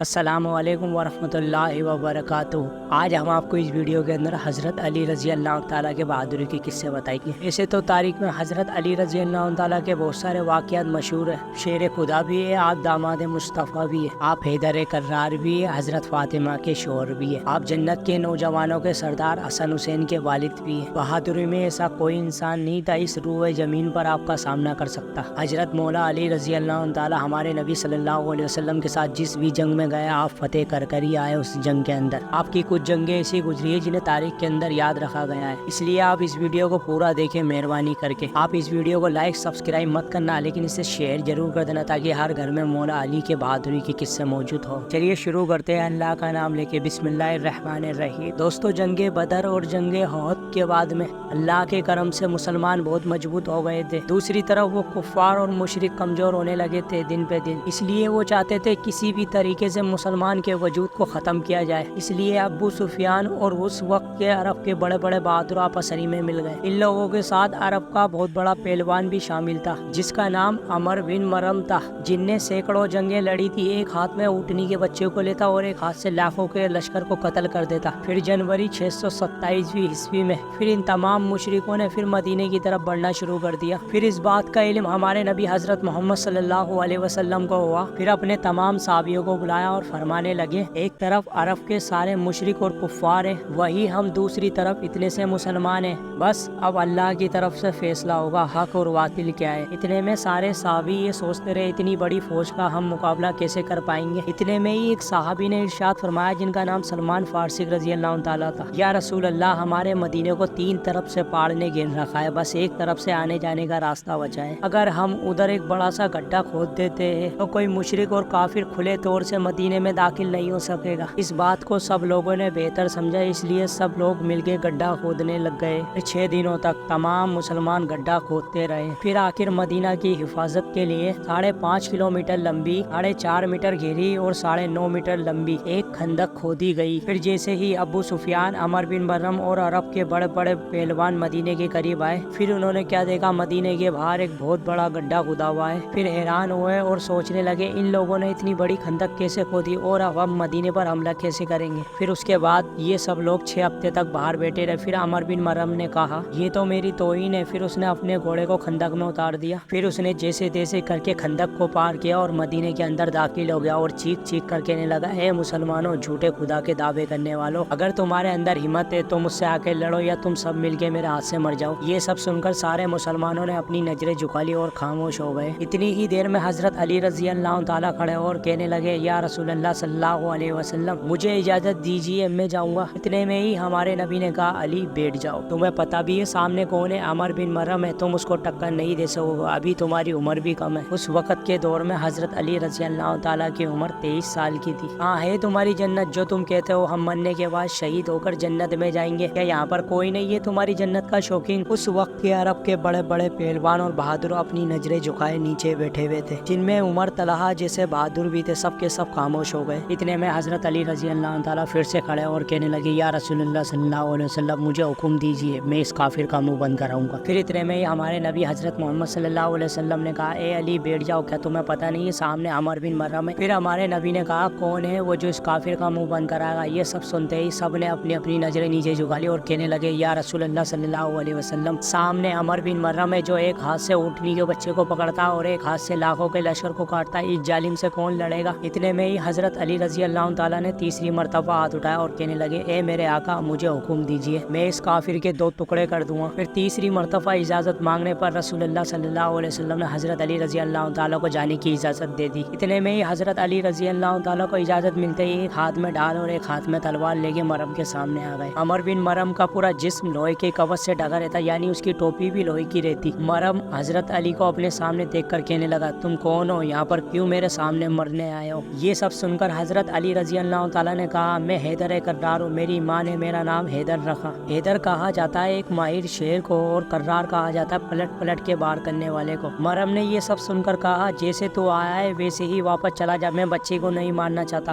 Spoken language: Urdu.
السلام علیکم ورحمۃ اللہ وبرکاتہ۔ آج ہم آپ کو اس ویڈیو کے اندر حضرت علی رضی اللہ تعالیٰ کے بہادری کے قصے بتائیں گے۔ ایسے تو تاریخ میں حضرت علی رضی اللہ تعالیٰ کے بہت سارے واقعات مشہور ہیں۔ شیر خدا بھی ہے، آپ داماد مصطفیٰ بھی ہے، آپ حیدر کرار بھی ہے، حضرت فاطمہ کے شوہر بھی ہے، آپ جنت کے نوجوانوں کے سردار حسن حسین کے والد بھی ہیں۔ بہادری میں ایسا کوئی انسان نہیں تھا اس روئے زمین پر آپ کا سامنا کر سکتا۔ حضرت مولا علی رضی اللہ تعالیٰ ہمارے نبی صلی اللہ علیہ وسلم کے ساتھ جس بھی جنگ میں گئے آپ فتح کر ہی آئے۔ اس جنگ کے اندر آپ کی کچھ جنگیں ایسی گزری ہے جنہیں تاریخ کے اندر یاد رکھا گیا ہے، اس لیے آپ اس ویڈیو کو پورا دیکھیں مہربانی کر کے۔ آپ اس ویڈیو کو لائک سبسکرائب مت کرنا، لیکن اسے شیئر ضرور کر دینا تاکہ ہر گھر میں مولا علی کے بہادری کے قصے موجود ہو۔ چلیے شروع کرتے ہیں اللہ کا نام لے کے، بسم اللہ الرحمن الرحیم۔ دوستو، جنگ بدر اور جنگ احد کے بعد میں اللہ کے کرم سے مسلمان بہت مضبوط ہو گئے تھے۔ دوسری طرف وہ کفار اور مشرک کمزور ہونے لگے تھے دن پہ دن، اس لیے وہ چاہتے تھے کسی بھی طریقے سے مسلمان کے وجود کو ختم کیا جائے۔ اس لیے ابو سفیان اور اس وقت کے عرب کے بڑے بڑے بہادر آپس میں مل گئے۔ ان لوگوں کے ساتھ عرب کا بہت بڑا پہلوان بھی شامل تھا جس کا نام عمر بن مرم تھا، جن نے سینکڑوں جنگیں لڑی تھی۔ ایک ہاتھ میں اونٹنی کے بچے کو لیتا اور ایک ہاتھ سے لاکھوں کے لشکر کو قتل کر دیتا۔ پھر جنوری 627 عیسوی میں پھر ان تمام مشرکوں نے پھر مدینے کی طرف بڑھنا شروع کر دیا۔ پھر اس بات کا علم ہمارے نبی حضرت محمد صلی اللہ علیہ وسلم کو ہوا۔ پھر اپنے تمام صحابیوں کو بلایا اور فرمانے لگے، ایک طرف عرب کے سارے مشرک اور کفار ہیں، وہی ہم دوسری طرف اتنے سے مسلمان ہیں، بس اب اللہ کی طرف سے فیصلہ ہوگا حق اور باطل کیا ہے۔ اتنے میں سارے صحابی یہ سوچتے رہے اتنی بڑی فوج کا ہم مقابلہ کیسے کر پائیں گے۔ اتنے میں ہی ایک صحابی نے ارشاد فرمایا جن کا نام سلمان فارسی رضی اللہ تعالیٰ تھا، یا رسول اللہ، ہمارے مدینے کو 3 طرف سے پہاڑ نے گھیر رکھا ہے، بس ایک طرف سے آنے جانے کا راستہ بچا ہے۔ اگر ہم ادھر ایک بڑا سا گڈھا کھود دیتے ہیں تو کوئی مشرک اور کافر کھلے طور سے مدینے میں داخل نہیں ہو سکے گا۔ اس بات کو سب لوگوں نے بہتر سمجھا، اس لیے سب لوگ مل کے گڈھا کھودنے لگ گئے۔ 6 دنوں تک تمام مسلمان گڈھا کھودتے رہے۔ پھر آخر مدینہ کی حفاظت کے لیے 5.5 کلومیٹر لمبی، 4.5 میٹر گہری اور 9.5 میٹر لمبی ایک خندق کھودی گئی۔ پھر جیسے ہی ابو سفیان، عمر بن مرم اور عرب کے بڑے بڑے پہلوان مدینے کے قریب آئے، پھر انہوں نے کیا دیکھا، مدینے کے باہر ایک بہت بڑا گڈھا کھودا ہوا ہے۔ پھر حیران ہوئے اور سوچنے لگے ان لوگوں نے اتنی بڑی خندق کیسے کھودی اور اب ہم مدینے پر حملہ کیسے کریں گے۔ پھر اس کے بعد یہ سب لوگ 6 ہفتے تک باہر بیٹھے رہے۔ پھر عمر بن مرم نے کہا یہ تو میری توہین ہے۔ پھر اس نے اپنے گھوڑے کو خندق میں اتار دیا۔ پھر اس نے جیسے تیسے کر کے خندق کو پار کیا اور مدینے کے اندر داخل ہو گیا اور چیخ چیخ کر کہنے لگا، اے مسلمانوں، جھوٹے خدا کے دعوے کرنے والوں، اگر تمہارے اندر ہمت ہے تو مجھ سے آ کے لڑو یا تم سب مل کے میرے ہاتھ سے مر جاؤ۔ یہ سب سن کر سارے مسلمانوں نے اپنی نظریں جھکا لی اور خاموش ہو گئے۔ اتنی ہی دیر میں حضرت علی رضی اللہ تعالیٰ کھڑے اور کہنے لگے، یا رسول اللہ صلی اللہ علیہ وسلم، مجھے اجازت دیجیے، میں جاؤں گا۔ اتنے میں ہی ہمارے نبی نے کہا، علی بیٹھ جاؤ، تمہیں پتہ بھی ہے سامنے کون ہے، عمر بن مرم ہے، تم اس کو ٹکر نہیں دے سکو گے، ابھی تمہاری عمر بھی کم ہے۔ اس وقت کے دور میں حضرت علی رضی اللہ تعالیٰ کی عمر 23 سال کی تھی۔ ہاں ہے تمہاری جنت جو تم کہتے ہو، ہم مرنے کے بعد شہید ہو کر جنت میں جائیں گے، کیا یہاں پر کوئی نہیں ہے تمہاری جنت کا شوقین؟ اس وقت کے عرب کے بڑے بڑے پہلوان اور بہادر اپنی نظریں جھکائے نیچے بیٹھے ہوئے تھے، جن میں عمر طلحہ جیسے بہادر بھی تھے، سب کے سب خاموش ہو گئے۔ اتنے میں حضرت علی رضی اللہ تعالیٰ پھر سے کھڑے اور کہنے لگے، یا رسول اللہ صلی اللہ علیہ وسلم، مجھے حکم دیجیے، میں اس کافر کا منہ بند کراؤں گا۔ پھر اتنے میں ہی ہمارے نبی حضرت محمد صلی اللہ علیہ وسلم نے کہا، اے علی بیٹھ جاؤ، کیا تمہیں پتہ نہیں ہے سامنے عمر بن مرم ہے؟ پھر ہمارے نبی نے کہا، کون ہے وہ جو اس کافر کا منہ بند کرائے گا؟ یہ سب سنتے ہی سب نے اپنی اپنی نظریں نیچے جھکا لی اور کہنے لگے، یا رسول اللہ صلی اللہ علیہ وسلم، سامنے عمر بن مرم ہے جو ایک ہاتھ سے اونٹنی کے بچے کو پکڑتا اور ایک ہاتھ سے لاکھوں کے لشکر کو کاٹتا، اس ظالم سے کون لڑے گا؟ اتنے میں ہی حضرت علی رضی اللہ تعالیٰ نے تیسری مرتبہ ہاتھ اٹھایا اور کہنے لگے، اے میرے آقا، مجھے حکم دیجیے، میں اس کافر کے 2 ٹکڑے کر دوں گا۔ پھر تیسری مرتبہ اجازت مانگنے پر رسول اللہ صلی اللہ علیہ وسلم نے حضرت علی رضی اللہ تعالیٰ کو جانے کی اجازت دے دی۔ اتنے میں ہی حضرت علی رضی اللہ تعالیٰ کو اجازت ملتے ہی ایک ہاتھ میں ڈھال اور ایک ہاتھ میں تلوار لے کے مرم کے سامنے آ گئے۔ عمر بن مرم کا پورا جسم لوہے کے کوچ سے ڈھکا رہتا، یعنی اس کی ٹوپی بھی لوہے کی رہتی۔ مرم حضرت علی کو اپنے سامنے دیکھ کر کہنے لگا، تم کون ہو؟ یہاں پر کیوں میرے سامنے مرنے آئے ہو؟ یہ سب سن کر حضرت علی رضی اللہ تعالیٰ نے کہا، میں حیدر کرار ہوں، میری ماں نے میرا نام حیدر رکھا۔ حیدر کہا جاتا ہے ایک ماہر شیر کو اور کرار کہا جاتا ہے پلٹ پلٹ کے بار کرنے والے کو۔ مرم نے یہ سب سن کر کہا، جیسے تو آیا ہے ویسے ہی واپس چلا جا، میں بچے کو نہیں مارنا چاہتا۔